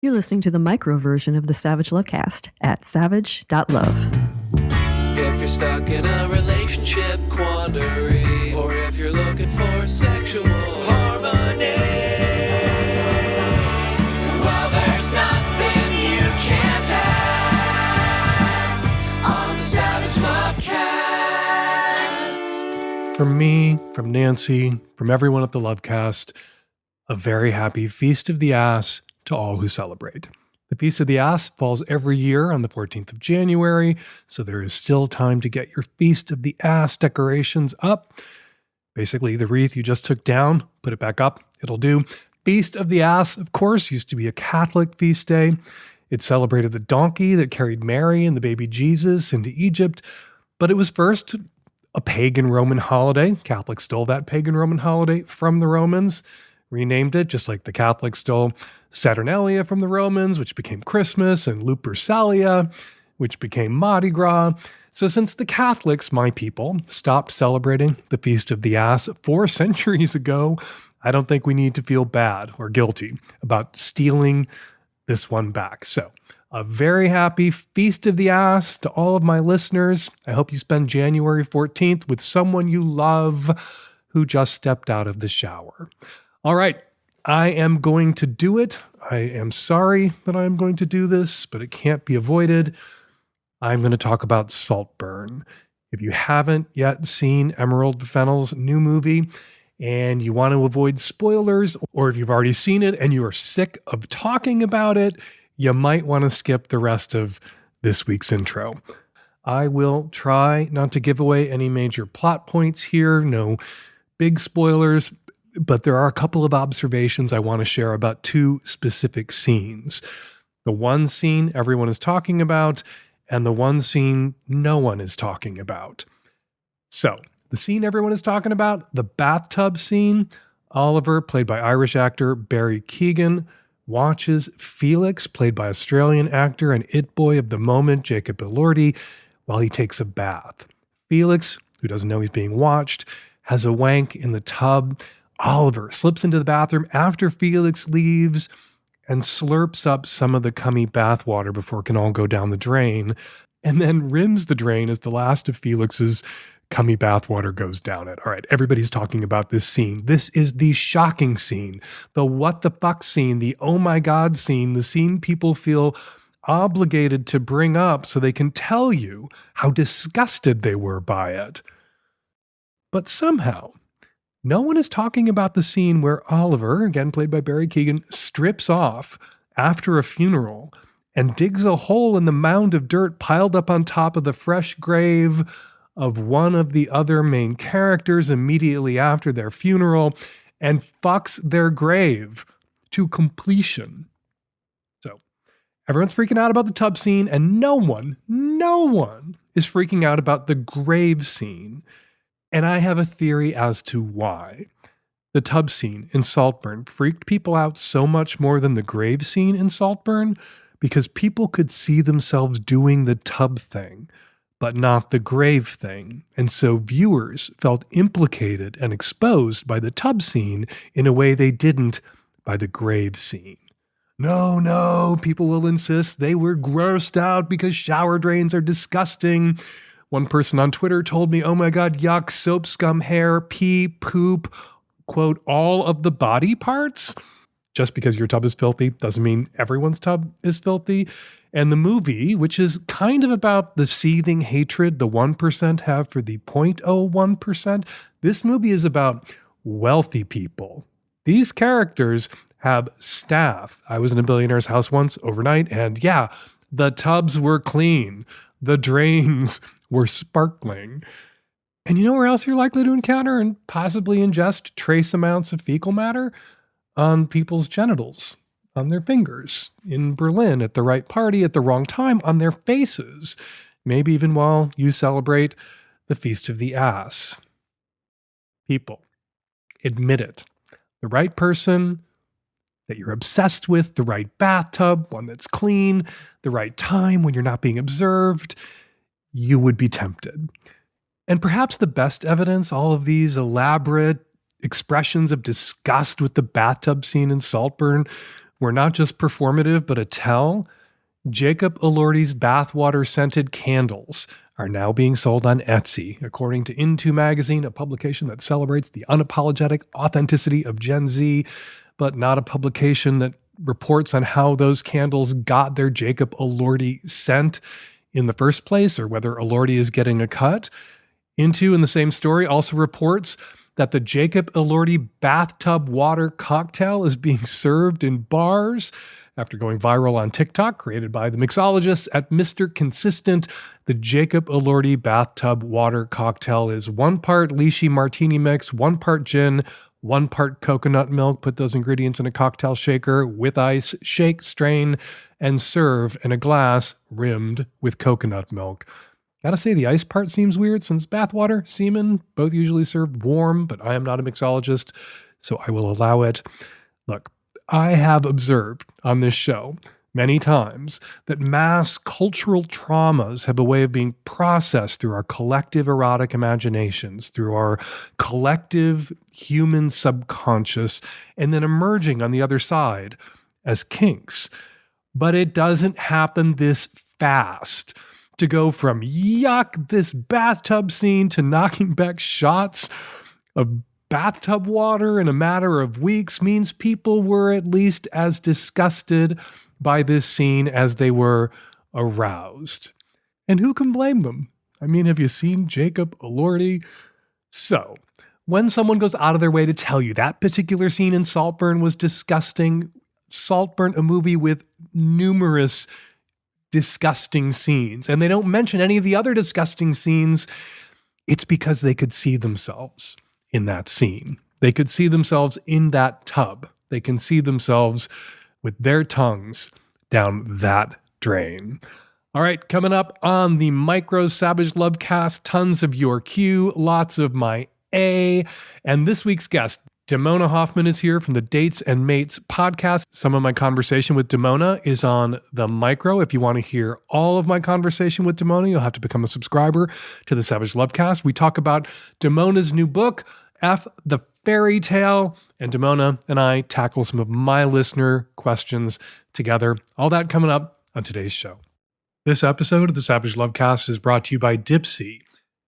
You're listening to the micro version of the Savage Lovecast at savage.love. If you're stuck in a relationship quandary, or if you're looking for sexual harmony, well, there's nothing you can't ask on the Savage Lovecast. From me, from Nancy, from everyone at the Lovecast, a very happy Feast of the Ass to all who celebrate. The Feast of the Ass falls every year on the 14th of January, so there is still time to get your Feast of the Ass decorations up. Basically, the wreath you just took down, put it back up, it'll do. Feast of the Ass, of course, used to be a Catholic feast day. It celebrated the donkey that carried Mary and the baby Jesus into Egypt, but it was first a pagan Roman holiday. Catholics stole that pagan Roman holiday from the Romans, renamed it, just like the Catholics stole Saturnalia from the Romans, which became Christmas, and Lupercalia, which became Mardi Gras. So since the Catholics, my people, stopped celebrating the Feast of the Ass 4 centuries ago, I don't think we need to feel bad or guilty about stealing this one back. So a very happy Feast of the Ass to all of my listeners. I hope you spend January 14th with someone you love who just stepped out of the shower. All right, I am going to do it. I am sorry that I am going to do this, but it can't be avoided. I'm going to talk about Saltburn. If you haven't yet seen Emerald Fennell's new movie and you want to avoid spoilers, or if you've already seen it and you are sick of talking about it, you might want to skip the rest of this week's intro. I will try not to give away any major plot points here, no big spoilers, but there are a couple of observations I want to share about 2 specific scenes. The one scene everyone is talking about, and the one scene no one is talking about. So, the scene everyone is talking about, the bathtub scene, Oliver, played by Irish actor Barry Keoghan, watches Felix, played by Australian actor and it boy of the moment, Jacob Elordi, while he takes a bath. Felix, who doesn't know he's being watched, has a wank in the tub. Oliver slips into the bathroom after Felix leaves and slurps up some of the cummy bathwater before it can all go down the drain, and then rims the drain as the last of Felix's cummy bathwater goes down it. All right, everybody's talking about this scene. This is the shocking scene, the what the fuck scene, the oh my god scene, the scene people feel obligated to bring up so they can tell you how disgusted they were by it. But somehow, no one is talking about the scene where Oliver, again played by Barry Keoghan, strips off after a funeral and digs a hole in the mound of dirt piled up on top of the fresh grave of one of the other main characters immediately after their funeral and fucks their grave to completion. So everyone's freaking out about the tub scene, and no one is freaking out about the grave scene. And I have a theory as to why. The tub scene in Saltburn freaked people out so much more than the grave scene in Saltburn because people could see themselves doing the tub thing, but not the grave thing. And so viewers felt implicated and exposed by the tub scene in a way they didn't by the grave scene. No, people will insist they were grossed out because shower drains are disgusting. One person on Twitter told me, oh my God, yuck, soap scum, hair, pee, poop, quote, all of the body parts. Just because your tub is filthy doesn't mean everyone's tub is filthy. And the movie, which is kind of about the seething hatred the 1% have for the 0.01%, this movie is about wealthy people. These characters have staff. I was in a billionaire's house once overnight, and yeah, the tubs were clean. The drains were sparkling. And you know where else you're likely to encounter and possibly ingest trace amounts of fecal matter? On people's genitals, on their fingers, in Berlin, at the right party, at the wrong time, on their faces, maybe even while you celebrate the Feast of the Ass. People, admit it. The right person that you're obsessed with, the right bathtub, one that's clean, the right time when you're not being observed, you would be tempted. And perhaps the best evidence, all of these elaborate expressions of disgust with the bathtub scene in Saltburn were not just performative, but a tell. Jacob Elordi's bathwater scented candles are now being sold on Etsy, according to Into Magazine, a publication that celebrates the unapologetic authenticity of Gen Z, but not a publication that reports on how those candles got their Jacob Elordi scent in the first place, or whether Elordi is getting a cut. Into, in the same story, also reports that the Jacob Elordi bathtub water cocktail is being served in bars. After going viral on TikTok, created by the mixologists at Mr. Consistent, the Jacob Elordi bathtub water cocktail is 1 part lychee martini mix, 1 part gin, 1 part coconut milk. Put those ingredients in a cocktail shaker with ice, shake, strain, and serve in a glass rimmed with coconut milk. Gotta say, the ice part seems weird since bathwater, semen, both usually served warm, but I am not a mixologist, so I will allow it. Look, I have observed on this show many times that mass cultural traumas have a way of being processed through our collective erotic imaginations, through our collective human subconscious, and then emerging on the other side as kinks. But it doesn't happen this fast. To go from yuck, this bathtub scene, to knocking back shots of bathtub water in a matter of weeks means people were at least as disgusted by this scene as they were aroused. And who can blame them? I mean, have you seen Jacob Elordi? So, when someone goes out of their way to tell you that particular scene in Saltburn was disgusting, Saltburn, a movie with numerous disgusting scenes, and they don't mention any of the other disgusting scenes, it's because they could see themselves in that scene. They could see themselves in that tub. They can see themselves with their tongues down that drain. All right, coming up on the Micro Savage Lovecast, tons of your Q, lots of my A, and this week's guest, Damona Hoffman, is here from the Dates and Mates podcast. Some of my conversation with Damona is on the Micro. If you want to hear all of my conversation with Damona, you'll have to become a subscriber to the Savage Lovecast. We talk about Damona's new book, F the Fairy Tale, and Damona and I tackle some of my listener questions together. All that coming up on today's show. This episode of the Savage Lovecast is brought to you by Dipsy.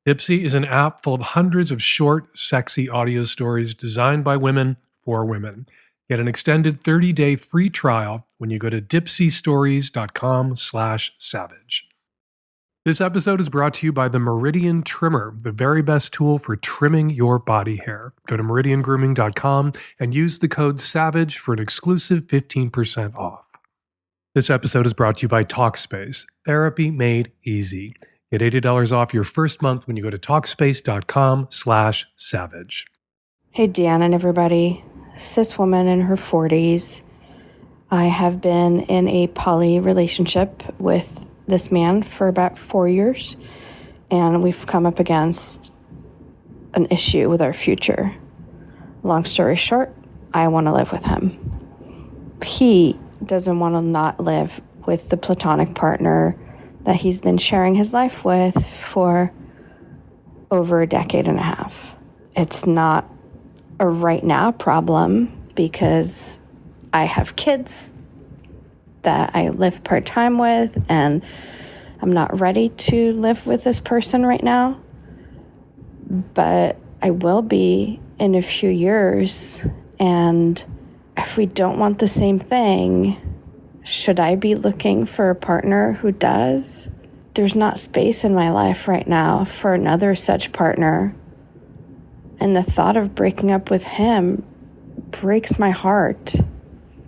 Dipsy is an app full of hundreds of short, sexy audio stories designed by women for women. Get an extended 30-day free trial when you go to dipsystories.com/savage. This episode is brought to you by the Meridian Trimmer, the very best tool for trimming your body hair. Go to meridiangrooming.com and use the code SAVAGE for an exclusive 15% off. This episode is brought to you by Talkspace, therapy made easy. Get $80 off your first month when you go to Talkspace.com/savage. Hey, Dan and everybody. Cis woman in her 40s. I have been in a poly relationship with this man for about 4 years, and we've come up against an issue with our future. Long story short, I want to live with him. He doesn't want to not live with the platonic partner that he's been sharing his life with for over a decade and a half. It's not a right now problem because I have kids that I live part-time with, and I'm not ready to live with this person right now. But I will be in a few years, and if we don't want the same thing, should I be looking for a partner who does? There's not space in my life right now for another such partner. And the thought of breaking up with him breaks my heart.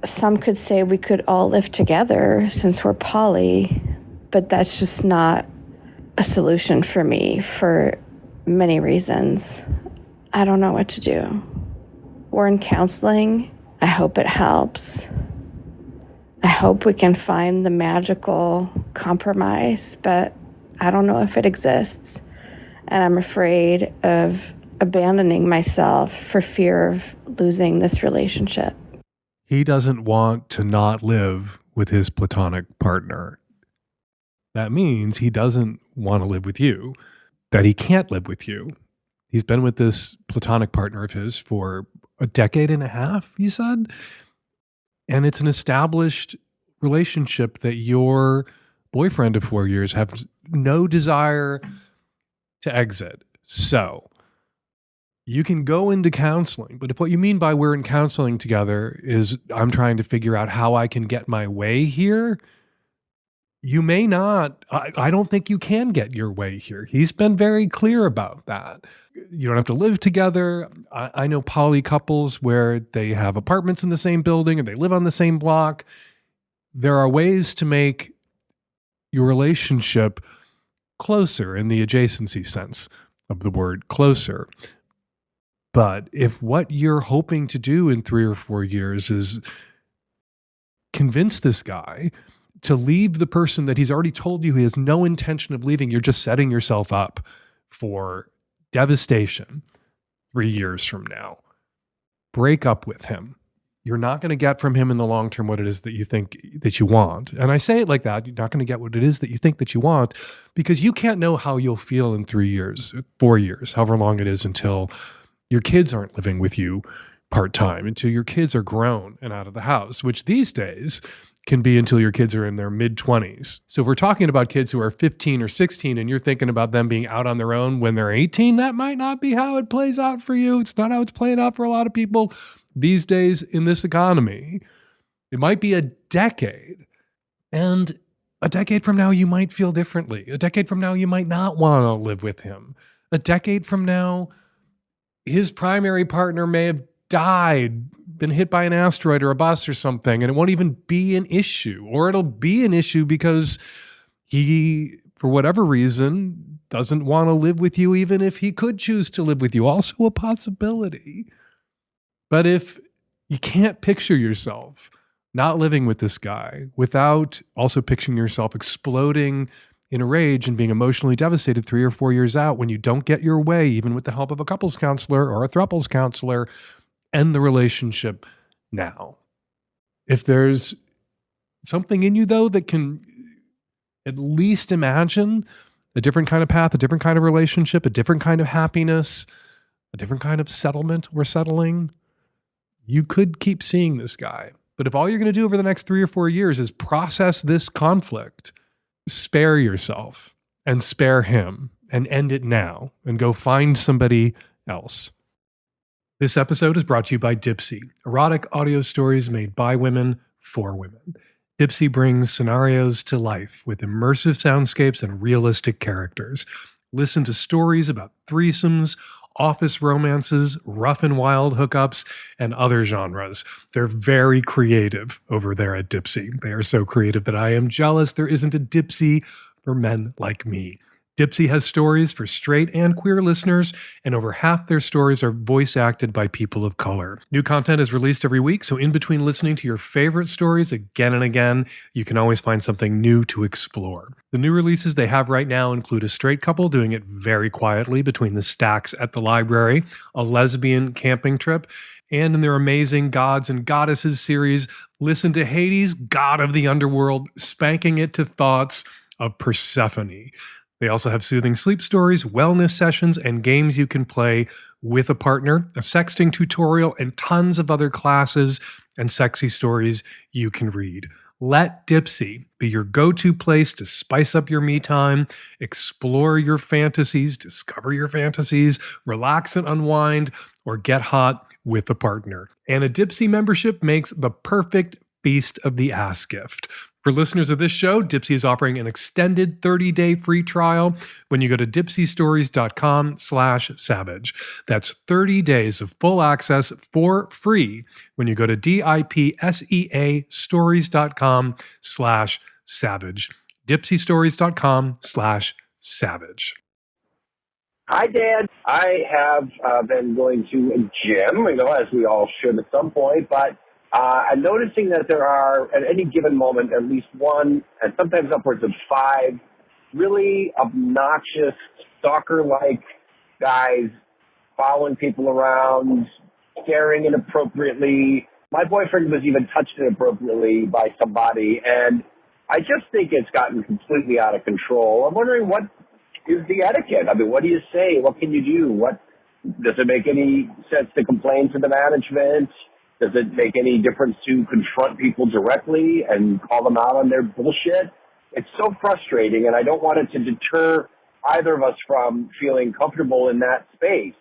Some could say we could all live together since we're poly, but that's just not a solution for me for many reasons. I don't know what to do. We're in counseling. I hope it helps. I hope we can find the magical compromise, but I don't know if it exists. And I'm afraid of abandoning myself for fear of losing this relationship. He doesn't want to not live with his platonic partner. That means he doesn't want to live with you, that he can't live with you. He's been with this platonic partner of his for a decade and a half, you said? And it's an established relationship that your boyfriend of 4 years has no desire to exit. So you can go into counseling, but if what you mean by we're in counseling together is I'm trying to figure out how I can get my way here, you may not. I don't think you can get your way here. He's been very clear about that. You don't have to live together. I know poly couples where they have apartments in the same building and they live on the same block. There are ways to make your relationship closer in the adjacency sense of the word closer. But if what you're hoping to do in 3 or 4 years is convince this guy to leave the person that he's already told you he has no intention of leaving, you're just setting yourself up for devastation 3 years from now. Break up with him. You're not going to get from him in the long term what it is that you think that you want. And I say it like that. You're not going to get what it is that you think that you want because you can't know how you'll feel in 3 years, 4 years, however long it is until your kids aren't living with you part-time, until your kids are grown and out of the house, which these days can be until your kids are in their mid-20s. So if we're talking about kids who are 15 or 16 and you're thinking about them being out on their own when they're 18, that might not be how it plays out for you. It's not how it's playing out for a lot of people these days in this economy. It might be a decade. And a decade from now, you might feel differently. A decade from now, you might not want to live with him. A decade from now, his primary partner may have died, been hit by an asteroid or a bus or something, and it won't even be an issue. Or it'll be an issue because he, for whatever reason, doesn't want to live with you even if he could choose to live with you. Also a possibility. But if you can't picture yourself not living with this guy without also picturing yourself exploding in a rage and being emotionally devastated 3 or 4 years out when you don't get your way, even with the help of a couples counselor or a throuples counselor, end the relationship now. If there's something in you, though, that can at least imagine a different kind of path, a different kind of relationship, a different kind of happiness, a different kind of settlement or settling, you could keep seeing this guy. But if all you're going to do over the next 3 or 4 years is process this conflict, spare yourself and spare him and end it now and go find somebody else. This episode is brought to you by Dipsy, erotic audio stories made by women for women. Dipsy brings scenarios to life with immersive soundscapes and realistic characters. Listen to stories about threesomes, office romances, rough and wild hookups, and other genres. They're very creative over there at Dipsy. They are so creative that I am jealous there isn't a Dipsy for men like me. Dipsy has stories for straight and queer listeners, and over half their stories are voice acted by people of color. New content is released every week, so in between listening to your favorite stories again and again, you can always find something new to explore. The new releases they have right now include a straight couple doing it very quietly between the stacks at the library, a lesbian camping trip, and in their amazing Gods and Goddesses series, listen to Hades, god of the underworld, spanking it to thoughts of Persephone. They also have soothing sleep stories, wellness sessions, and games you can play with a partner, a sexting tutorial, and tons of other classes and sexy stories you can read. Let Dipsy be your go-to place to spice up your me time, explore your fantasies, discover your fantasies, relax and unwind, or get hot with a partner. And a Dipsy membership makes the perfect feast of the ass gift. For listeners of this show, Dipsy is offering an extended 30-day free trial when you go to dipsyststories.com/savage. That's 30 days of full access for free when you go to DIPSEA stories.com/savage. dipsystories.com/savage. Hi, Dan. I have been going to a gym, as we all should at some point, but I'm noticing that there are, at any given moment, at least one, and sometimes upwards of 5, really obnoxious, stalker-like guys following people around, staring inappropriately. My boyfriend was even touched inappropriately by somebody, and I just think it's gotten completely out of control. I'm wondering, what is the etiquette? I mean, what do you say? What can you do? Does it make any sense to complain to the management? Does it make any difference to confront people directly and call them out on their bullshit? It's so frustrating, and I don't want it to deter either of us from feeling comfortable in that space.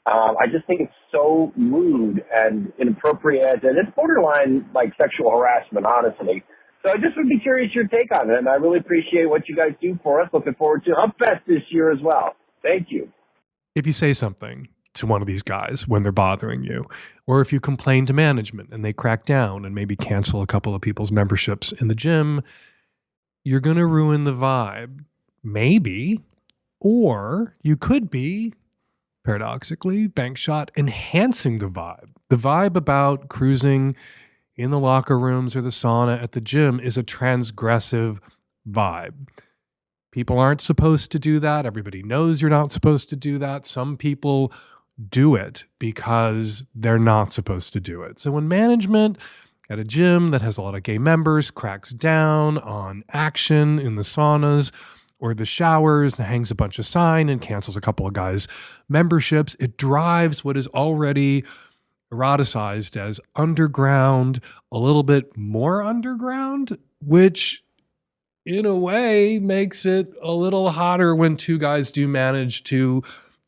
I just think it's so rude and inappropriate, and it's borderline like sexual harassment, honestly. So I just would be curious your take on it, and I really appreciate what you guys do for us. Looking forward to HumpFest this year as well. Thank you. If you say something to one of these guys when they're bothering you, or if you complain to management and they crack down and maybe cancel a couple of people's memberships in the gym, you're going to ruin the vibe. Maybe. Or you could be, paradoxically, bank shot, enhancing the vibe about cruising in the locker rooms or the sauna at the gym is a transgressive vibe. People aren't supposed to do that. Everybody knows you're not supposed to do that. Some people do it because they're not supposed to do it. So when management at a gym that has a lot of gay members cracks down on action in the saunas or the showers and hangs a bunch of sign and cancels a couple of guys' memberships, it drives what is already eroticized as underground a little bit more underground, which in a way makes it a little hotter when two guys do manage to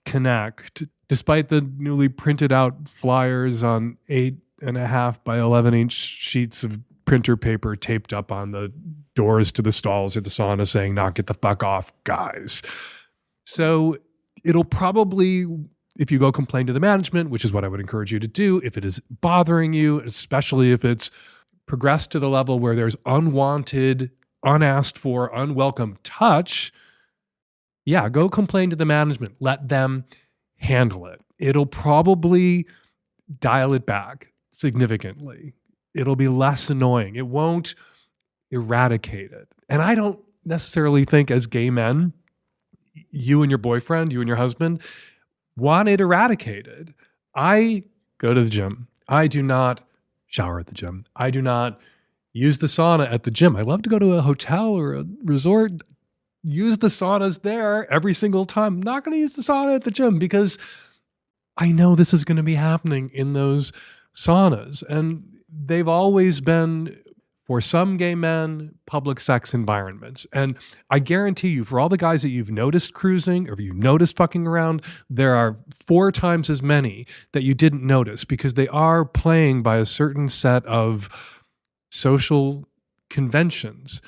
connect. Despite the newly printed out flyers on 8.5 by 11-inch sheets of printer paper taped up on the doors to the stalls at the sauna saying, "Knock it the fuck off, guys." So it'll probably, if you go complain to the management, which is what I would encourage you to do, if it is bothering you, especially if it's progressed to the level where there's unwanted, unasked for, unwelcome touch, yeah, go complain to the management. Let them handle it. It'll probably dial it back significantly. It'll be less annoying. It won't eradicate it. And I don't necessarily think as gay men, you and your boyfriend, you and your husband, want it eradicated. I go to the gym. I do not shower at the gym. I do not use the sauna at the gym. I love to go to a hotel or a resort, use the saunas there every single time. I'm not going to use the sauna at the gym because I know this is going to be happening in those saunas. And they've always been, for some gay men, public sex environments. And I guarantee you, for all the guys that you've noticed cruising or you've noticed fucking around, there are 4 times as many that you didn't notice because they are playing by a certain set of social conventions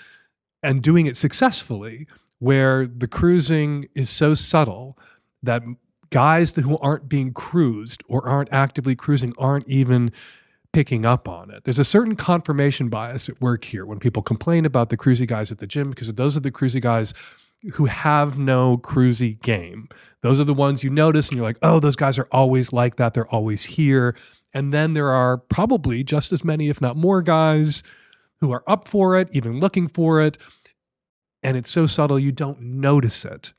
and doing it successfully, where the cruising is so subtle that guys who aren't being cruised or aren't actively cruising aren't even picking up on it. There's a certain confirmation bias at work here when people complain about the cruisy guys at the gym, because those are the cruisy guys who have no cruisy game. Those are the ones you notice and you're like, oh, those guys are always like that. They're always here. And then there are probably just as many, if not more, guys who are up for it, even looking for it. And it's so subtle, you don't notice it.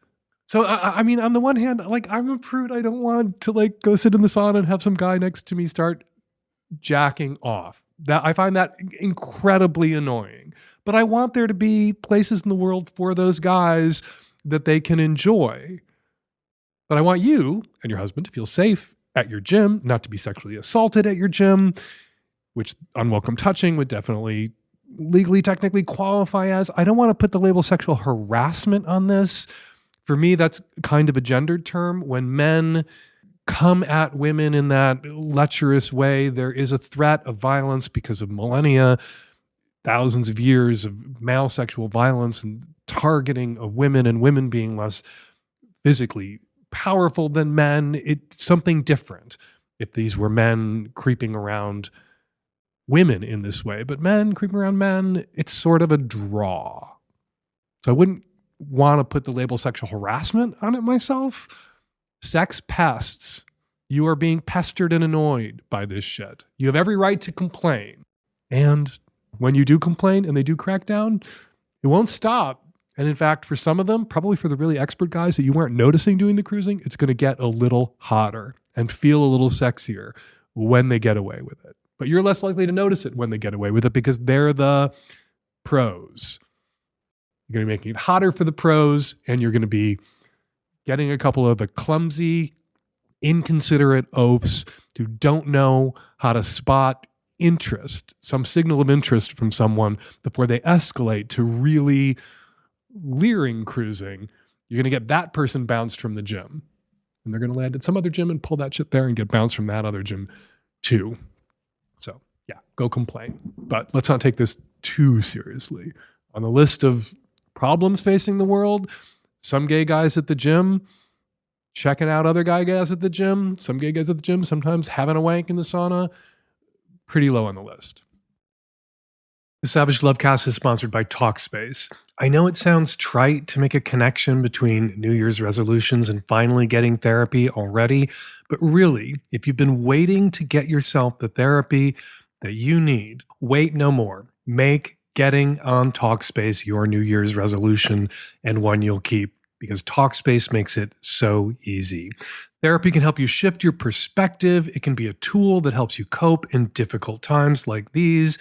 So, I mean, on the one hand, like, I'm a prude. I don't want to like go sit in the sauna and have some guy next to me start jacking off. That I find that incredibly annoying. But I want there to be places in the world for those guys that they can enjoy. But I want you and your husband to feel safe at your gym, not to be sexually assaulted at your gym, which unwelcome touching would definitely legally, technically qualify as. I don't want to put the label sexual harassment on this. For me, that's kind of a gendered term. When men come at women in that lecherous way, there is a threat of violence because of millennia, thousands of years of male sexual violence and targeting of women, and women being less physically powerful than men. It's something different if these were men creeping around women in this way. But men creeping around men, it's sort of a draw. So I wouldn't want to put the label sexual harassment on it myself. Sex pests. You are being pestered and annoyed by this shit. You have every right to complain. And when you do complain and they do crack down, it won't stop. And in fact, for some of them, probably for the really expert guys that you weren't noticing doing the cruising, it's going to get a little hotter and feel a little sexier when they get away with it. But you're less likely to notice it when they get away with it because they're the pros. You're going to be making it hotter for the pros, and you're going to be getting a couple of the clumsy, inconsiderate oafs who don't know how to spot interest, some signal of interest from someone before they escalate to really leering cruising, you're going to get that person bounced from the gym. And they're going to land at some other gym and pull that shit there and get bounced from that other gym too. So yeah, go complain. But let's not take this too seriously. On the list of problems facing the world, some gay guys at the gym checking out other guys at the gym, some gay guys at the gym sometimes having a wank in the sauna, pretty low on the list. The Savage Lovecast is sponsored by Talkspace. I know it sounds trite to make a connection between New Year's resolutions and finally getting therapy already, but really, if you've been waiting to get yourself the therapy that you need, wait no more. Make getting on Talkspace your New Year's resolution and one you'll keep, because Talkspace makes it so easy. Therapy can help you shift your perspective. It can be a tool that helps you cope in difficult times like these.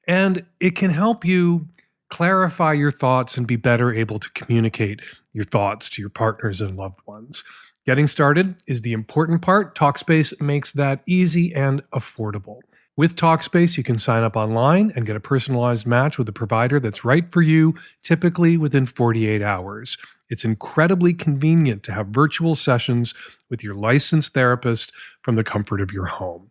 And it can help you clarify your thoughts and be better able to communicate your thoughts to your partners and loved ones. Getting started is the important part. Talkspace makes that easy and affordable. With Talkspace, you can sign up online and get a personalized match with a provider that's right for you, typically within 48 hours. It's incredibly convenient to have virtual sessions with your licensed therapist from the comfort of your home.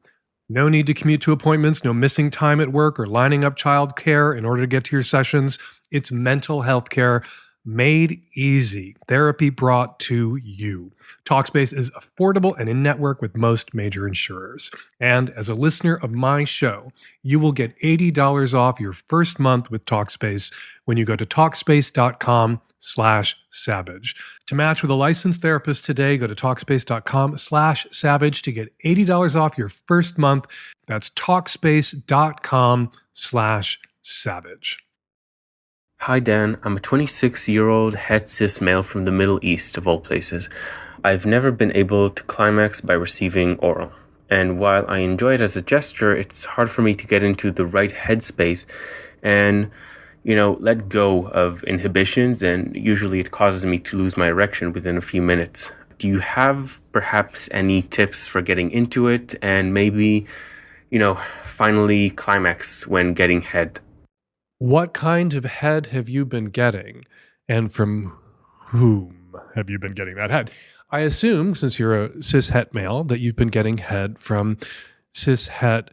No need to commute to appointments, no missing time at work or lining up childcare in order to get to your sessions. It's mental health care made easy. Therapy brought to you. Talkspace is affordable and in network with most major insurers. And as a listener of my show, you will get $80 off your first month with Talkspace when you go to Talkspace.com/savage. To match with a licensed therapist today, go to Talkspace.com/savage to get $80 off your first month. That's Talkspace.com/savage. Hi Dan, I'm a 26-year-old het cis male from the Middle East, of all places. I've never been able to climax by receiving oral. And while I enjoy it as a gesture, it's hard for me to get into the right headspace and, let go of inhibitions, and usually it causes me to lose my erection within a few minutes. Do you have perhaps any tips for getting into it and maybe, finally climax when getting head? What kind of head have you been getting? And from whom have you been getting that head? I assume, since you're a cis het male, that you've been getting head from cis het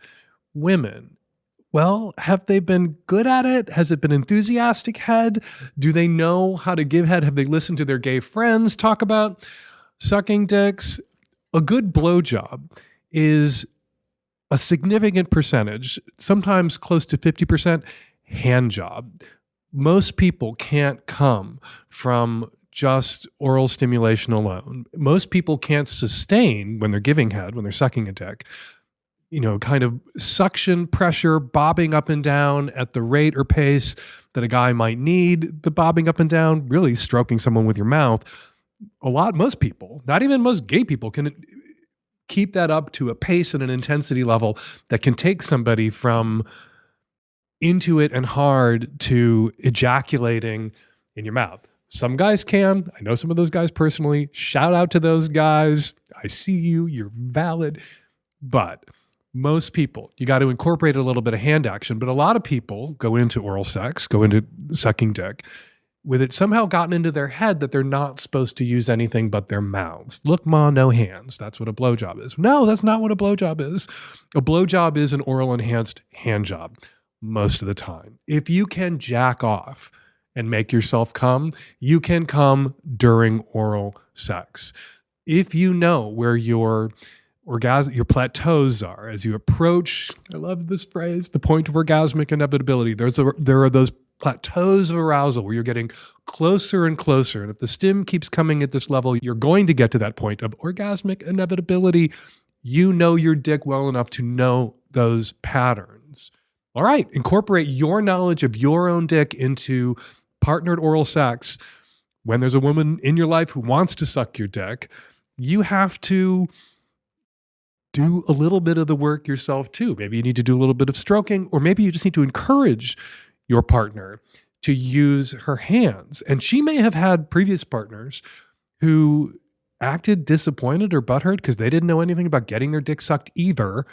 women. Well, have they been good at it? Has it been enthusiastic head? Do they know how to give head? Have they listened to their gay friends talk about sucking dicks? A good blowjob is a significant percentage, sometimes close to 50%, hand job. Most people can't come from just oral stimulation alone. Most people can't sustain when they're giving head, when they're sucking a dick, kind of suction pressure, bobbing up and down at the rate or pace that a guy might need. The bobbing up and down, really stroking someone with your mouth. Most people, not even most gay people, can keep that up to a pace and an intensity level that can take somebody from into it and hard to ejaculating in your mouth. Some guys can. I know some of those guys personally. Shout out to those guys. I see you. You're valid. But most people, you got to incorporate a little bit of hand action. But a lot of people go into oral sex, go into sucking dick, with it somehow gotten into their head that they're not supposed to use anything but their mouths. Look, ma, no hands. That's what a blowjob is. No, that's not what a blowjob is. A blowjob is an oral enhanced hand job. Most of the time. If you can jack off and make yourself come, you can come during oral sex. If you know where your plateaus are as you approach, I love this phrase, the point of orgasmic inevitability. There are those plateaus of arousal where you're getting closer and closer. And if the stim keeps coming at this level, you're going to get to that point of orgasmic inevitability. You know your dick well enough to know those patterns. All right, incorporate your knowledge of your own dick into partnered oral sex. When there's a woman in your life who wants to suck your dick, you have to do a little bit of the work yourself too. Maybe you need to do a little bit of stroking, or maybe you just need to encourage your partner to use her hands. And she may have had previous partners who acted disappointed or butthurt because they didn't know anything about getting their dick sucked either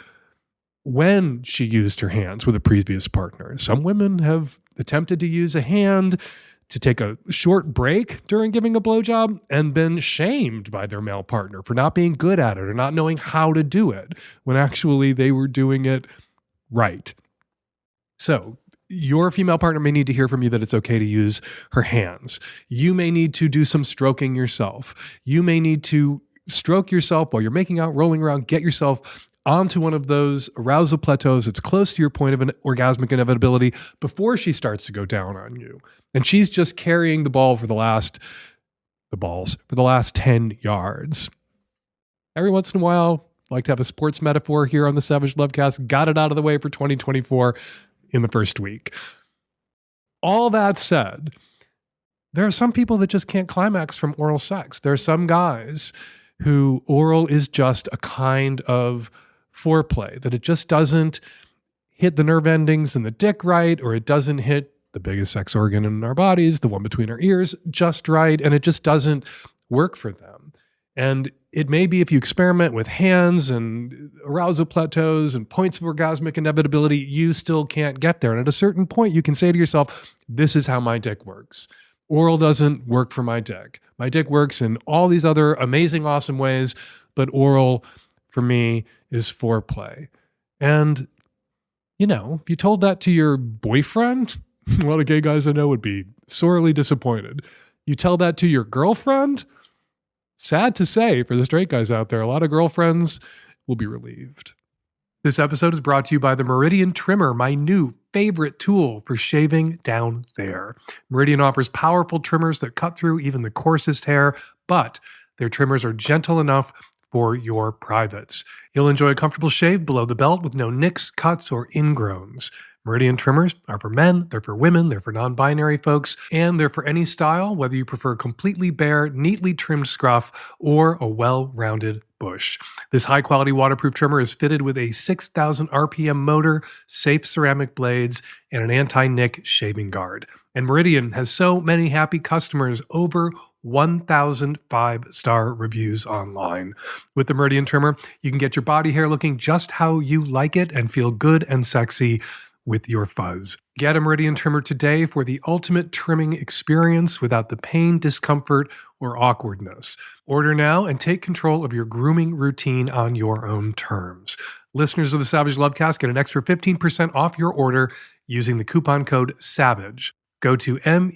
when she used her hands with a previous partner. Some women have attempted to use a hand to take a short break during giving a blowjob and been shamed by their male partner for not being good at it or not knowing how to do it when actually they were doing it right. So your female partner may need to hear from you that it's okay to use her hands. You may need to do some stroking yourself. You may need to stroke yourself while you're making out, rolling around, get yourself onto one of those arousal plateaus that's close to your point of an orgasmic inevitability before she starts to go down on you. And she's just carrying the ball for the last 10 yards. Every once in a while, I like to have a sports metaphor here on the Savage Lovecast. Got it out of the way for 2024 in the first week. All that said, there are some people that just can't climax from oral sex. There are some guys who oral is just a kind of foreplay, that it just doesn't hit the nerve endings in the dick right, or it doesn't hit the biggest sex organ in our bodies, the one between our ears, just right, and it just doesn't work for them. And it may be if you experiment with hands and arousal plateaus and points of orgasmic inevitability, you still can't get there. And at a certain point, you can say to yourself, this is how my dick works. Oral doesn't work for my dick. My dick works in all these other amazing, awesome ways, but oral for me is foreplay. And, you know, if you told that to your boyfriend, a lot of gay guys I know would be sorely disappointed. You tell that to your girlfriend, sad to say for the straight guys out there, a lot of girlfriends will be relieved. This episode is brought to you by the Meridian trimmer, my new favorite tool for shaving down there. Meridian offers powerful trimmers that cut through even the coarsest hair, but their trimmers are gentle enough for your privates. You'll enjoy a comfortable shave below the belt with no nicks, cuts, or ingrowns. Meridian trimmers are for men, they're for women, they're for non-binary folks, and they're for any style, whether you prefer completely bare, neatly trimmed scruff, or a well-rounded bush. This high-quality waterproof trimmer is fitted with a 6,000 RPM motor, safe ceramic blades, and an anti-nick shaving guard. And Meridian has so many happy customers, over 1,000 5-star reviews online. With the Meridian trimmer, you can get your body hair looking just how you like it and feel good and sexy with your fuzz. Get a Meridian trimmer today for the ultimate trimming experience without the pain, discomfort, or awkwardness. Order now and take control of your grooming routine on your own terms. Listeners of the Savage Lovecast get an extra 15% off your order using the coupon code SAVAGE. Go to MERIDIAN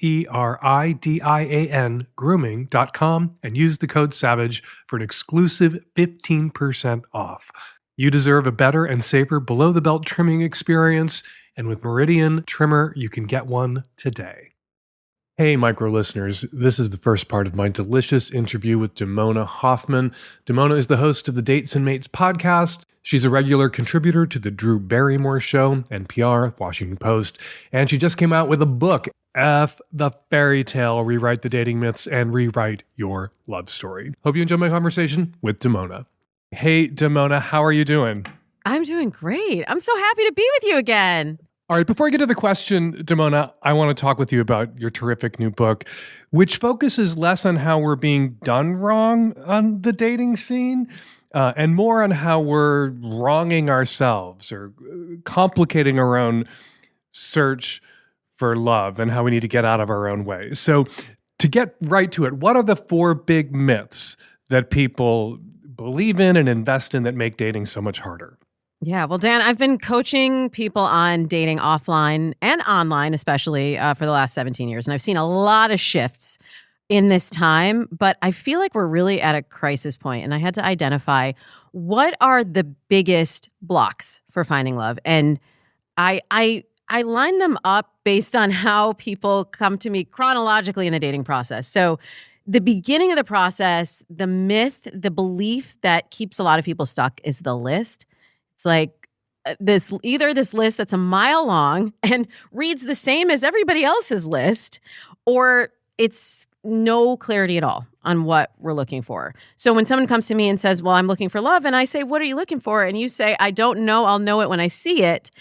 grooming.com and use the code SAVAGE for an exclusive 15% off. You deserve a better and safer below-the-belt trimming experience, and with Meridian Trimmer, you can get one today. Hey, micro listeners, this is the first part of my delicious interview with Damona Hoffman. Damona is the host of the Dates and Mates podcast. She's a regular contributor to the Drew Barrymore Show, NPR, Washington Post, and she just came out with a book, F the Fairy Tale, Rewrite the Dating Myths and Rewrite Your Love Story. Hope you enjoy my conversation with Damona. Hey, Demona, how are you doing? I'm doing great. I'm so happy to be with you again. All right, before I get to the question, Demona, I want to talk with you about your terrific new book, which focuses less on how we're being done wrong on the dating scene and more on how we're wronging ourselves or complicating our own search for love and how we need to get out of our own way. So to get right to it, what are the 4 big myths that people believe in and invest in that make dating so much harder? Yeah, well, Dan, I've been coaching people on dating offline and online, especially for the last 17 years. And I've seen a lot of shifts in this time, but I feel like we're really at a crisis point. And I had to identify what are the biggest blocks for finding love. And I line them up based on how people come to me chronologically in the dating process. So the beginning of the process, the myth, the belief that keeps a lot of people stuck is the list. It's like this list that's a mile long and reads the same as everybody else's list, or it's no clarity at all on what we're looking for. So when someone comes to me and says, well, I'm looking for love, and I say, what are you looking for? And you say, I don't know, I'll know it when I see it.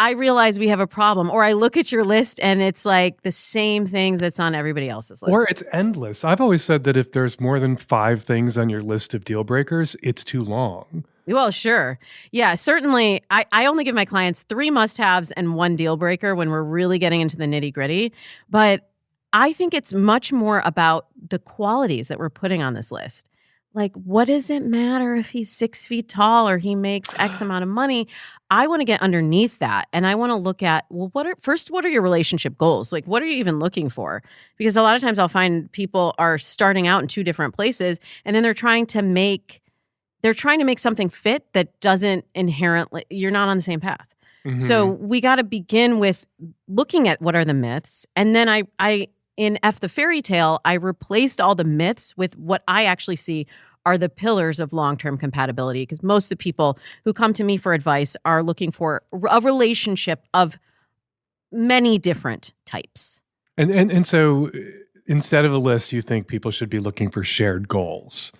I realize we have a problem. Or I look at your list and it's like the same things that's on everybody else's list. Or it's endless. I've always said that if there's more than 5 things on your list of deal breakers, it's too long. Well, sure. Yeah, certainly. I only give my clients 3 must-haves and 1 deal breaker when we're really getting into the nitty-gritty. But I think it's much more about the qualities that we're putting on this list. Like, what does it matter if he's 6 feet tall or he makes X amount of money? I want to get underneath that. And I want to look at, well, what are your relationship goals? Like, what are you even looking for? Because a lot of times I'll find people are starting out in 2 different places and then they're trying to make something fit that doesn't inherently, you're not on the same path. Mm-hmm. So we got to begin with looking at what are the myths. And then I in F the Fairy Tale, I replaced all the myths with what I actually see are the pillars of long-term compatibility, because most of the people who come to me for advice are looking for a relationship of many different types. And so instead of a list, you think people should be looking for shared goals.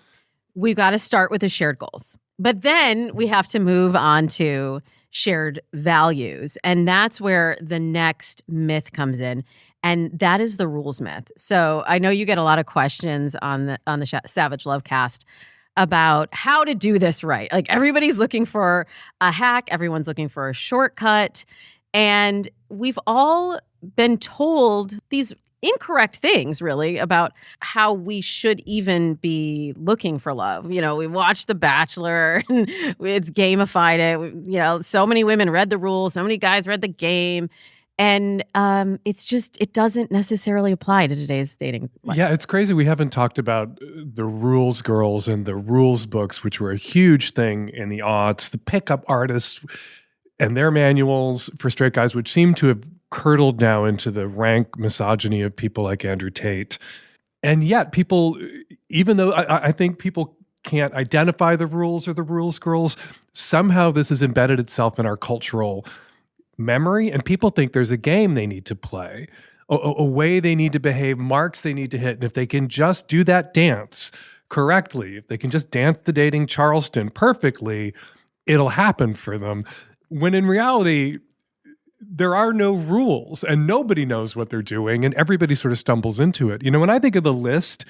We've got to start with the shared goals. But then we have to move on to shared values. And that's where the next myth comes in. And that is the rules myth. So I know you get a lot of questions on the Savage Lovecast about how to do this right. Like, everybody's looking for a hack. Everyone's looking for a shortcut. And we've all been told these incorrect things, really, about how we should even be looking for love. You know, we watched The Bachelor and it's gamified it. So many women read the rules. So many guys read the game. And it doesn't necessarily apply to today's dating life. Yeah, it's crazy. We haven't talked about the rules girls and the rules books, which were a huge thing in the aughts, the pickup artists and their manuals for straight guys, which seem to have curdled now into the rank misogyny of people like Andrew Tate. And yet people, even though I think people can't identify the rules or the rules girls, somehow this has embedded itself in our cultural memory, and people think there's a game they need to play, a way they need to behave, marks they need to hit, and if they can just do that dance correctly, if they can just dance the dating Charleston perfectly, it'll happen for them. When in reality, there are no rules, and nobody knows what they're doing, and everybody sort of stumbles into it. When I think of the list,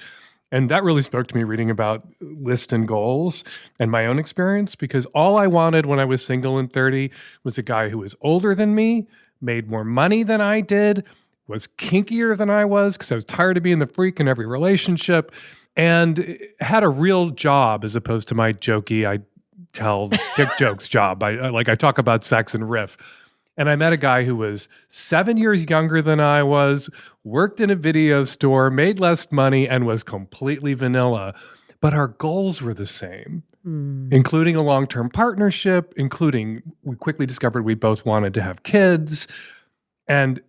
and that really spoke to me reading about list and goals and my own experience, because all I wanted when I was single and 30 was a guy who was older than me, made more money than I did, was kinkier than I was because I was tired of being the freak in every relationship, and had a real job as opposed to my jokey, I tell dick jokes job. I talk about sex and riff. And I met a guy who was 7 years younger than I was, worked in a video store, made less money, and was completely vanilla. But our goals were the same, including a long-term partnership, we quickly discovered we both wanted to have kids. And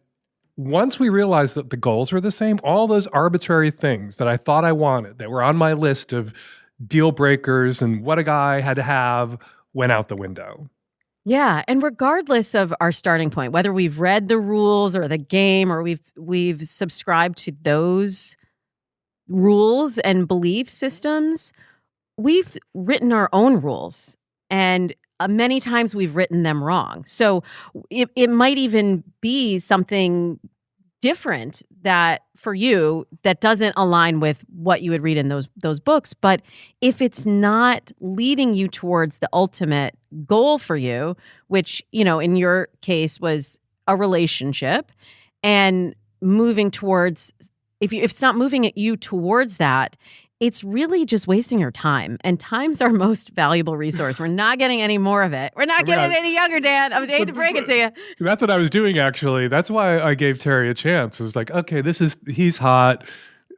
once we realized that the goals were the same, all those arbitrary things that I thought I wanted, that were on my list of deal breakers and what a guy had to have, went out the window. Yeah, and regardless of our starting point, whether we've read the rules or the game, or we've subscribed to those rules and belief systems, we've written our own rules, and many times we've written them wrong. So it might even be something different that for you that doesn't align with what you would read in those books. But if it's not leading you towards the ultimate goal for you, which, in your case was a relationship, and moving towards, if it's not moving you towards that, it's really just wasting your time. And time's our most valuable resource. We're not getting any more of it. We're not getting any younger, Dan. I hate to break it to you. That's what I was doing, actually. That's why I gave Terry a chance. It was like, okay, he's hot.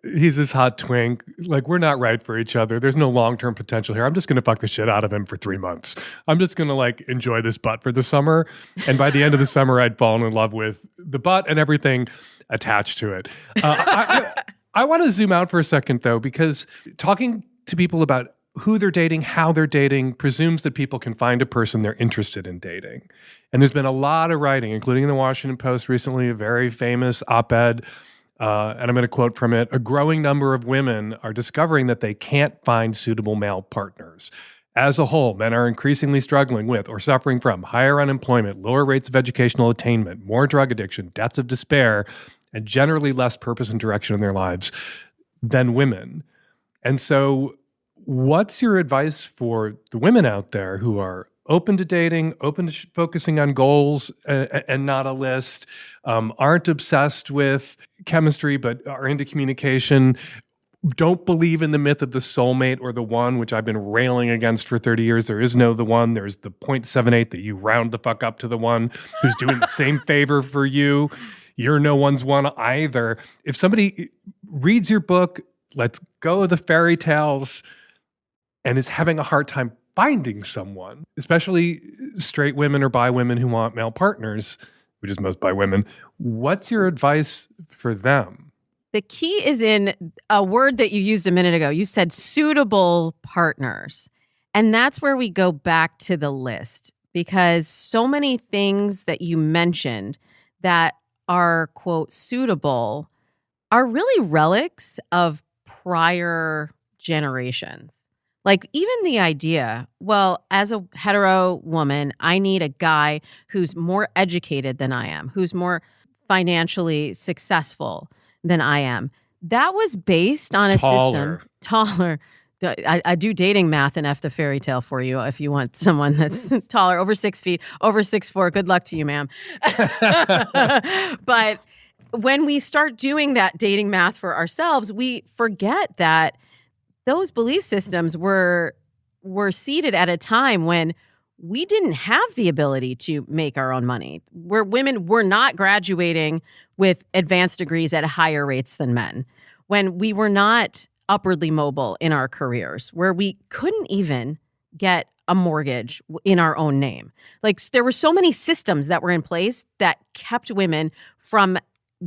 He's this hot twink. Like, we're not right for each other. There's no long-term potential here. I'm just going to fuck the shit out of him for 3 months. I'm just going to enjoy this butt for the summer. And by the end of the summer, I'd fallen in love with the butt and everything attached to it. I want to zoom out for a second, though, because talking to people about who they're dating, how they're dating, presumes that people can find a person they're interested in dating. And there's been a lot of writing, including in the Washington Post recently, a very famous op-ed, and I'm going to quote from it, "A growing number of women are discovering that they can't find suitable male partners." As a whole, men are increasingly struggling with or suffering from higher unemployment, lower rates of educational attainment, more drug addiction, deaths of despair, and generally less purpose and direction in their lives than women. And so, what's your advice for the women out there who are open to dating, open to focusing on goals and not a list, aren't obsessed with chemistry, but are into communication, don't believe in the myth of the soulmate or the one, which I've been railing against for 30 years. There is no the one. There's the 0.78 that you round the fuck up to the one who's doing the same favor for you. You're no one's one either. If somebody reads your book, lets go of the fairy tales, and is having a hard time finding someone, especially straight women or bi women who want male partners, which is most bi women, what's your advice for them? The key is in a word that you used a minute ago. You said suitable partners. And that's where we go back to the list, because so many things that you mentioned that are, quote, suitable are really relics of prior generations. Like even the idea, well, as a hetero woman, I need a guy who's more educated than I am, who's more financially successful than I am. That was based on a system. Taller. I do dating math and F the fairy tale for you if you want someone that's taller, over 6 feet, over 6'4". Good luck to you, ma'am. But when we start doing that dating math for ourselves, we forget that those belief systems were seeded at a time when we didn't have the ability to make our own money, where women were not graduating with advanced degrees at higher rates than men, when we were not upwardly mobile in our careers, where we couldn't even get a mortgage in our own name. Like there were so many systems that were in place that kept women from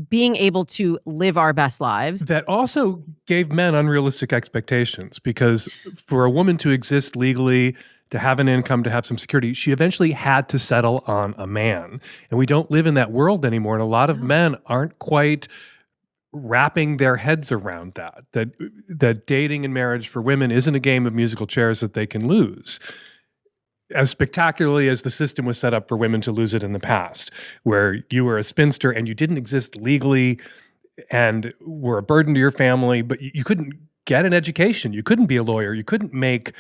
being able to live our best lives. That also gave men unrealistic expectations, because for a woman to exist legally, to have an income, to have some security, she eventually had to settle on a man. And we don't live in that world anymore. And a lot of men aren't quite wrapping their heads around that dating and marriage for women isn't a game of musical chairs that they can lose, as spectacularly as the system was set up for women to lose it in the past, where you were a spinster and you didn't exist legally and were a burden to your family, but you couldn't get an education. You couldn't be a lawyer. You couldn't make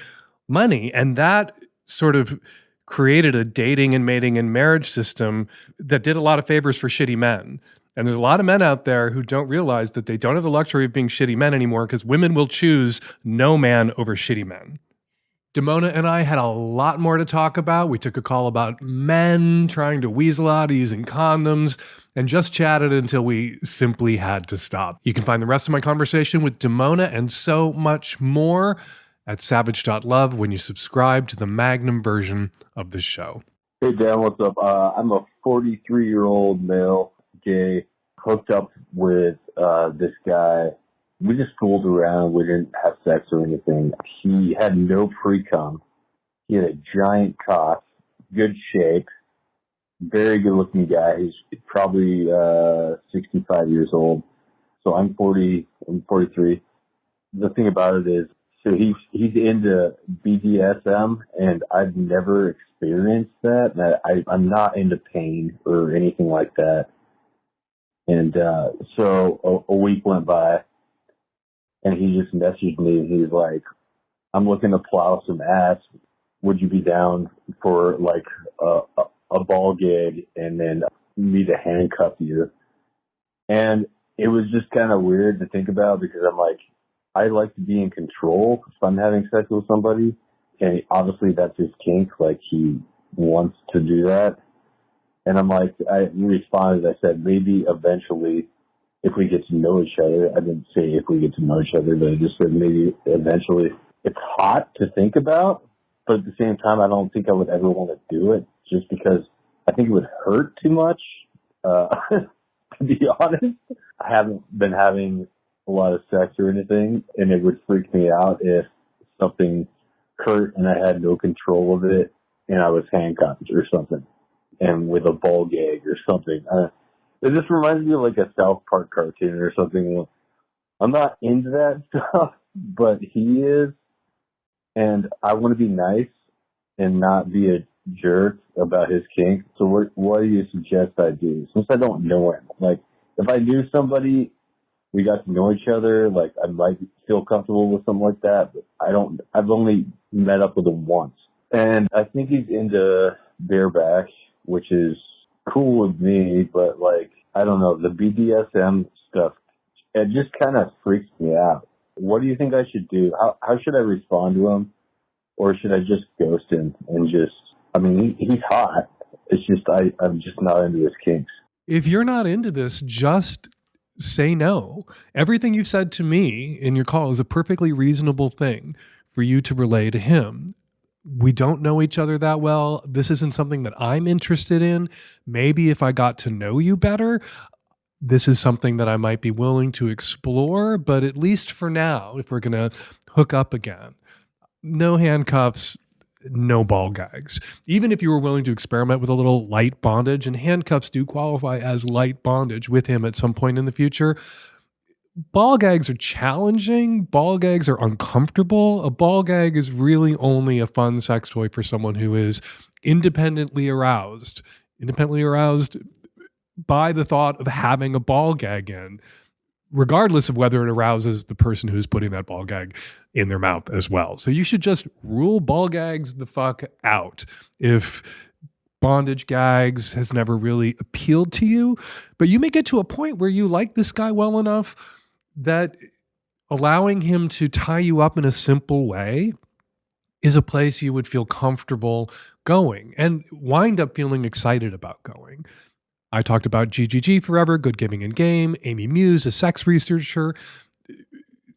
money. And that sort of created a dating and mating and marriage system that did a lot of favors for shitty men. And there's a lot of men out there who don't realize that they don't have the luxury of being shitty men anymore, because women will choose no man over shitty men. Demona and I had a lot more to talk about. We took a call about men trying to weasel out of using condoms and just chatted until we simply had to stop. You can find the rest of my conversation with Demona and so much more at savage.love when you subscribe to the Magnum version of the show. Hey, Dan, what's up? I'm a 43-year-old male, gay, hooked up with this guy. We just fooled around. We didn't have sex or anything. He had no pre-cum. He had a giant cock, good shape, very good-looking guy. He's probably 65 years old. So I'm 40. I'm 43. The thing about it is, so he's into BDSM, and I've never experienced that. I'm not into pain or anything like that. And so a week went by, and he just messaged me. He's like, I'm looking to plow some ass. Would you be down for like a ball gig and then me to handcuff you? And it was just kind of weird to think about, because I'm like, I like to be in control if I'm having sex with somebody. And obviously that's his kink. Like he wants to do that. And I'm like, I responded, I said, maybe eventually if we get to know each other. I didn't say if we get to know each other, but I just said maybe eventually. It's hot to think about, but at the same time, I don't think I would ever want to do it, just because I think it would hurt too much. To be honest, I haven't been having a lot of sex or anything, and it would freak me out if something hurt and I had no control of it and I was handcuffed or something, and with a ball gag or something. It just reminds me of like a South Park cartoon or something. I'm not into that stuff, but he is. and I want to be nice and not be a jerk about his kink. So what do you suggest I do? Since I don't know him, like if I knew somebody, we got to know each other, like I might feel comfortable with something like that, but I've only met up with him once. And I think he's into bareback, which is cool with me, but like, I don't know, the BDSM stuff, it just kind of freaks me out. What do you think I should do? How should I respond to him? Or should I just ghost him and just, I mean, he's hot. It's just, I'm just not into his kinks. If you're not into this, just say no. Everything you've said to me in your call is a perfectly reasonable thing for you to relay to him. We don't know each other that well. This isn't something that I'm interested in. Maybe if I got to know you better, this is something that I might be willing to explore. But at least for now, if we're going to hook up again, no handcuffs, no ball gags. Even if you were willing to experiment with a little light bondage, and handcuffs do qualify as light bondage with him at some point in the future, ball gags are challenging. Ball gags are uncomfortable. A ball gag is really only a fun sex toy for someone who is independently aroused by the thought of having a ball gag in, regardless of whether it arouses the person who's putting that ball gag in their mouth as well. So you should just rule ball gags the fuck out. If bondage gags has never really appealed to you, but you may get to a point where you like this guy well enough that allowing him to tie you up in a simple way is a place you would feel comfortable going and wind up feeling excited about going. I talked about GGG forever, Good Giving and Game. Amy Muse, a sex researcher,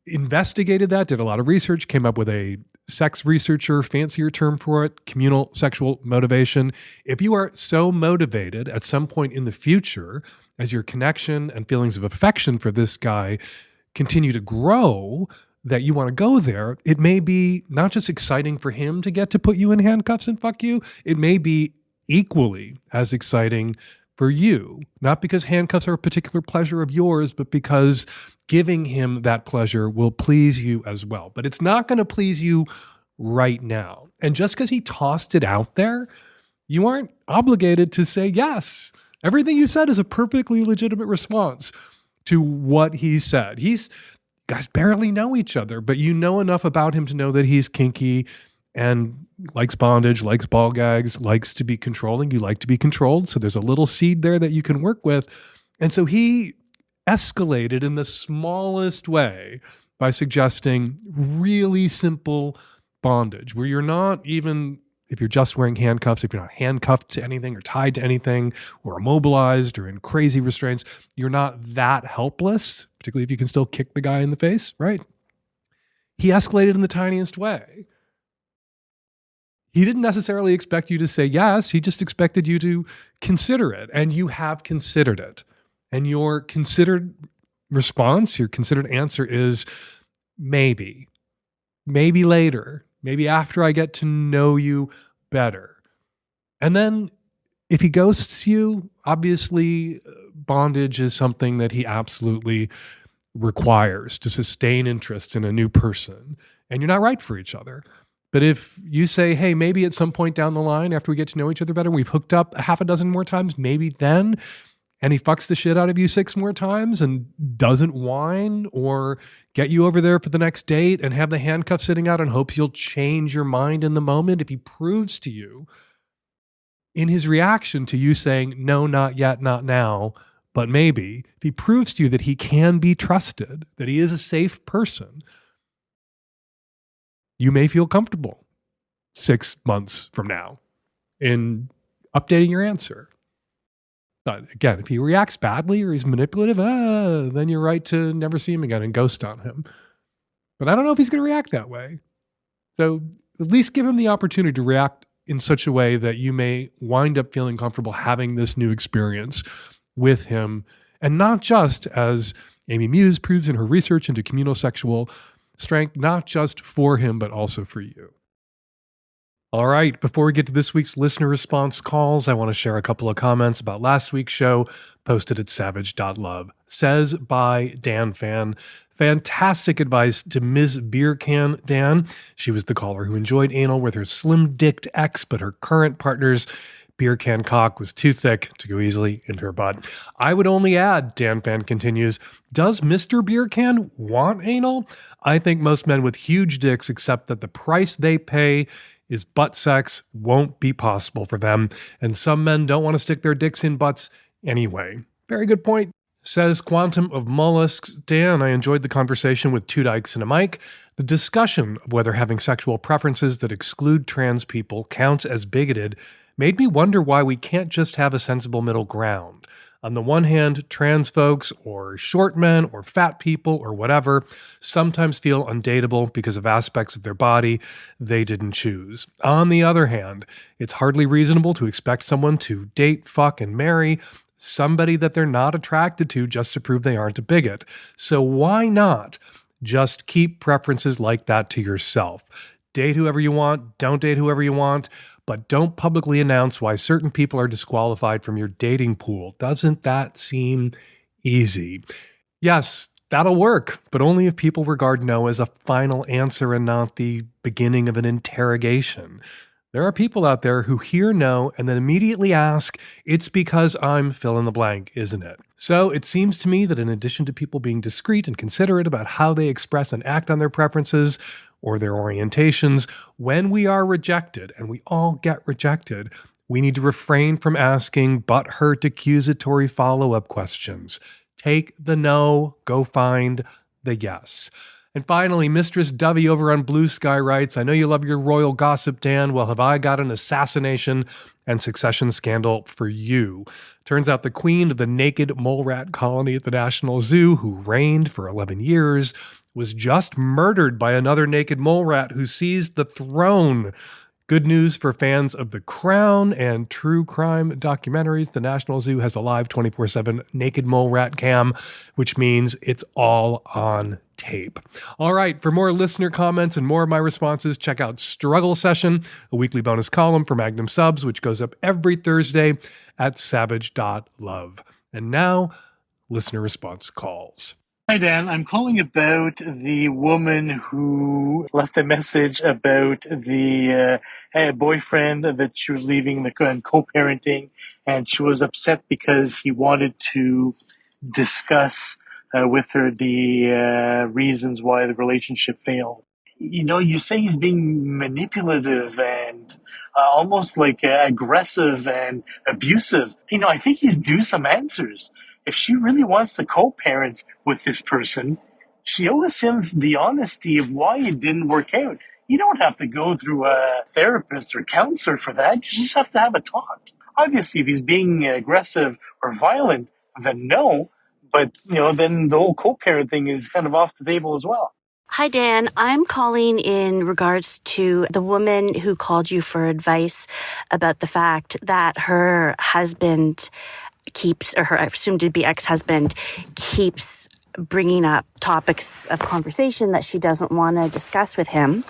investigated that, did a lot of research, came up with a sex researcher, fancier term for it, communal sexual motivation. If you are so motivated at some point in the future, as your connection and feelings of affection for this guy continue to grow, that you want to go there, it may be not just exciting for him to get to put you in handcuffs and fuck you, it may be equally as exciting for you, not because handcuffs are a particular pleasure of yours, but because giving him that pleasure will please you as well. But it's not going to please you right now. And just because he tossed it out there, you aren't obligated to say yes. Everything you said is a perfectly legitimate response to what he said. You guys barely know each other, but you know enough about him to know that he's kinky and likes bondage, likes ball gags, likes to be controlling. You like to be controlled. So there's a little seed there that you can work with. And so he escalated in the smallest way by suggesting really simple bondage where you're not even, if you're just wearing handcuffs, if you're not handcuffed to anything or tied to anything or immobilized or in crazy restraints, you're not that helpless, particularly if you can still kick the guy in the face, right? He escalated in the tiniest way. He didn't necessarily expect you to say yes. He just expected you to consider it. And you have considered it. And your considered response, your considered answer is maybe. Maybe later. Maybe after I get to know you better. And then if he ghosts you, obviously bondage is something that he absolutely requires to sustain interest in a new person. And you're not right for each other. But if you say, hey, maybe at some point down the line, after we get to know each other better, we've hooked up a half a dozen more times, maybe then, and he fucks the shit out of you 6 more times and doesn't whine or get you over there for the next date and have the handcuffs sitting out and hopes you'll change your mind in the moment, if he proves to you in his reaction to you saying, no, not yet, not now, but maybe, if he proves to you that he can be trusted, that he is a safe person, you may feel comfortable 6 months from now in updating your answer. But again, if he reacts badly or he's manipulative, then you're right to never see him again and ghost on him. But I don't know if he's going to react that way. So at least give him the opportunity to react in such a way that you may wind up feeling comfortable having this new experience with him. And not just, as Amy Muse proves in her research into communal sexual strength, not just for him, but also for you. All right, before we get to this week's listener response calls, I want to share a couple of comments about last week's show posted at savage.love. Says by Dan Fan. Fantastic advice to Ms. Beer Can, Dan. She was the caller who enjoyed anal with her slim-dicked ex, but her current partner's beer can cock was too thick to go easily into her butt. I would only add, Dan Fan continues, does Mr. Beer Can want anal? I think most men with huge dicks accept that the price they pay is butt sex won't be possible for them, and some men don't want to stick their dicks in butts anyway. Very good point. Says Quantum of Mollusks. Dan, I enjoyed the conversation with two dykes and a mic. The discussion of whether having sexual preferences that exclude trans people counts as bigoted made me wonder why we can't just have a sensible middle ground. On the one hand, trans folks or short men or fat people or whatever sometimes feel undateable because of aspects of their body they didn't choose. On the other hand, it's hardly reasonable to expect someone to date, fuck, and marry somebody that they're not attracted to just to prove they aren't a bigot. So why not just keep preferences like that to yourself? Date whoever you want, don't date whoever you want, but don't publicly announce why certain people are disqualified from your dating pool. Doesn't that seem easy? Yes, that'll work, but only if people regard no as a final answer and not the beginning of an interrogation. There are people out there who hear no and then immediately ask, it's because I'm fill in the blank, isn't it? So it seems to me that in addition to people being discreet and considerate about how they express and act on their preferences or their orientations, when we are rejected, and we all get rejected, we need to refrain from asking butthurt accusatory follow-up questions. Take the no, go find the yes. And finally, Mistress Dovey over on Blue Sky writes, I know you love your royal gossip, Dan. Well, have I got an assassination and succession scandal for you? Turns out the queen of the naked mole rat colony at the National Zoo, who reigned for 11 years, was just murdered by another naked mole rat who seized the throne. Good news for fans of The Crown and true crime documentaries. The National Zoo has a live 24/7 naked mole rat cam, which means it's all on tape. All right, for more listener comments and more of my responses, check out Struggle Session, a weekly bonus column for Magnum subs, which goes up every Thursday at savage.love. And now, listener response calls. Hi, Dan. I'm calling about the woman who left a message about the boyfriend that she was leaving and co-parenting, and she was upset because he wanted to discuss with her the reasons why the relationship failed. You know, you say he's being manipulative and almost like aggressive and abusive. You know, I think he's due some answers. If she really wants to co-parent with this person, she owes him the honesty of why it didn't work out. You don't have to go through a therapist or counselor for that. You just have to have a talk. Obviously, if he's being aggressive or violent, then no. But, you know, then the whole co-parent thing is kind of off the table as well. Hi, Dan. I'm calling in regards to the woman who called you for advice about the fact that her husband keeps, or her soon-to-be ex-husband keeps bringing up topics of conversation that she doesn't want to discuss with him.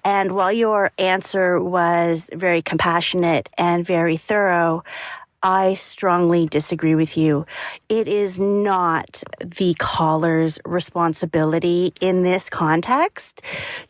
And while your answer was very compassionate and very thorough, I strongly disagree with you. It is not the caller's responsibility in this context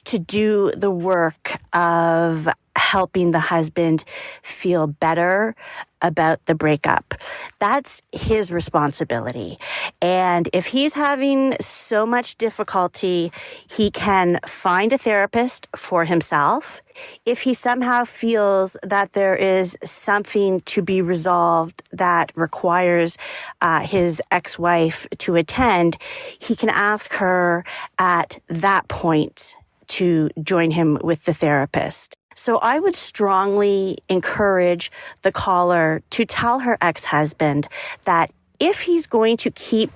to do the work of helping the husband feel better about the breakup. That's his responsibility. And if he's having so much difficulty, he can find a therapist for himself. If he somehow feels that there is something to be resolved that requires his ex-wife to attend, he can ask her at that point to join him with the therapist. So I would strongly encourage the caller to tell her ex-husband that if he's going to keep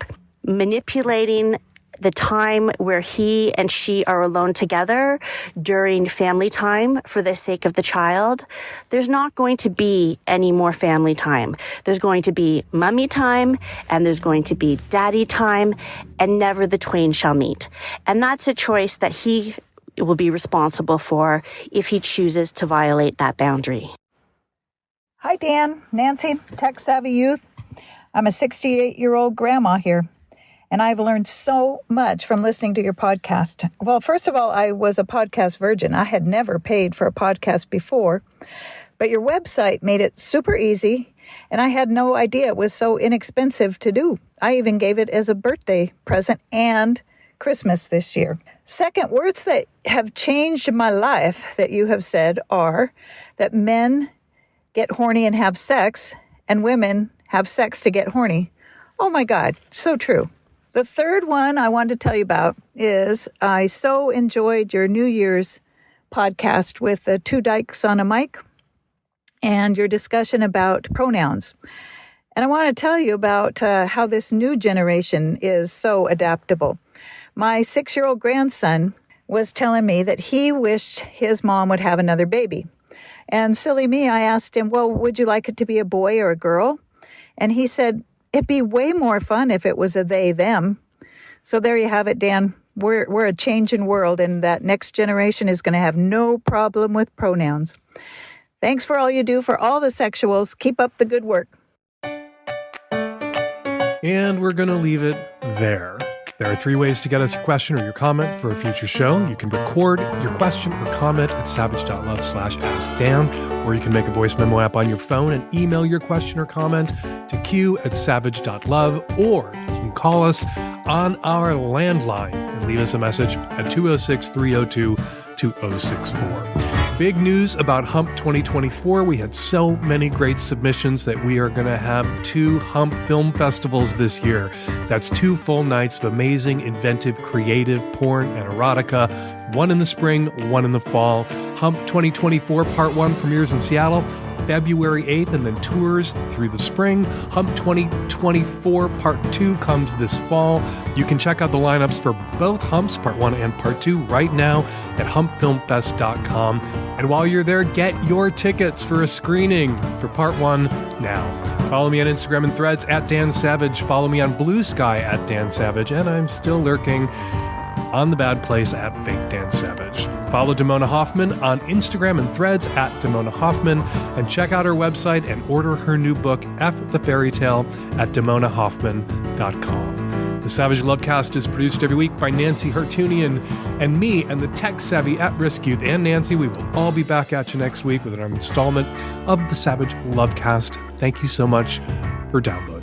manipulating the time where he and she are alone together during family time for the sake of the child, there's not going to be any more family time. There's going to be mummy time and there's going to be daddy time, and never the twain shall meet. And that's a choice that he will be responsible for if he chooses to violate that boundary. Hi, Dan. Nancy, Tech Savvy Youth. I'm a 68-year-old grandma here. And I've learned so much from listening to your podcast. Well, first of all, I was a podcast virgin. I had never paid for a podcast before, but your website made it super easy, and I had no idea it was so inexpensive to do. I even gave it as a birthday present and Christmas this year. Second, words that have changed my life that you have said are that men get horny and have sex, and women have sex to get horny. Oh my God, so true. The third one I wanted to tell you about is I so enjoyed your New Year's podcast with the two dykes on a mic and your discussion about pronouns. And I want to tell you about how this new generation is so adaptable. My 6-year-old grandson was telling me that he wished his mom would have another baby. And silly me, I asked him, well, would you like it to be a boy or a girl? And he said, it'd be way more fun if it was a they, them. So there you have it, Dan. We're a changing world, and that next generation is going to have no problem with pronouns. Thanks for all you do for all the sexuals. Keep up the good work. And we're going to leave it there. There are 3 ways to get us your question or your comment for a future show. You can record your question or comment at savage.love/askdan, or you can make a voice memo app on your phone and email your question or comment to q@savage.love, or you can call us on our landline and leave us a message at 206-302-2064. Big news about Hump 2024. We had so many great submissions that we are going to have 2 Hump film festivals this year. That's 2 full nights of amazing, inventive, creative porn and erotica. One in the spring, one in the fall. Hump 2024 Part 1 premieres in Seattle February 8th and then tours through the spring. Hump 2024 Part 2 comes this fall. You can check out the lineups for both Humps, Part 1 and Part 2, right now at humpfilmfest.com. And while you're there, get your tickets for a screening for Part 1 now. Follow me on Instagram and Threads at Dan Savage. Follow me on Blue Sky at Dan Savage. And I'm still lurking on The Bad Place at Fake Dan Savage. Follow Demona Hoffman on Instagram and Threads at Demona Hoffman, and check out her website and order her new book, F the Fairy Tale, at DamonaHoffman.com. The Savage Lovecast is produced every week by Nancy Hartunian and me and the tech-savvy at-risk youth. And Nancy, we will all be back at you next week with another installment of the Savage Lovecast. Thank you so much for downloading.